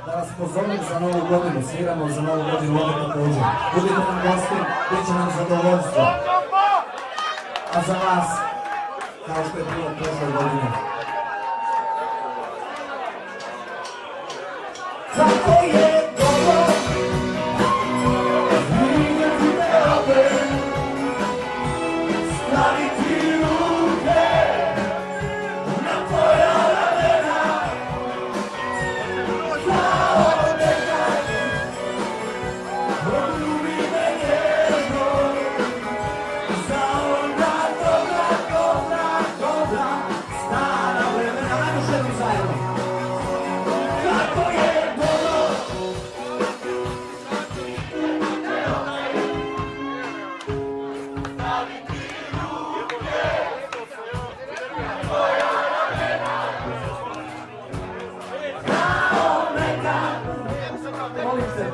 da vas pozovem za novu godinu, sviramo za novu godinu ovdje također. Budite nam gosti, bit će nam zadovoljstvo. A za vas, kao što je bilo prošle godine. Kako je dobro vidjeti tebe, staviti ruke na tvoja ramena, kao nekad poljubi me nježno, za onda dobra stara vremena. Ajmo še jednom zajedno. Kako je molim se,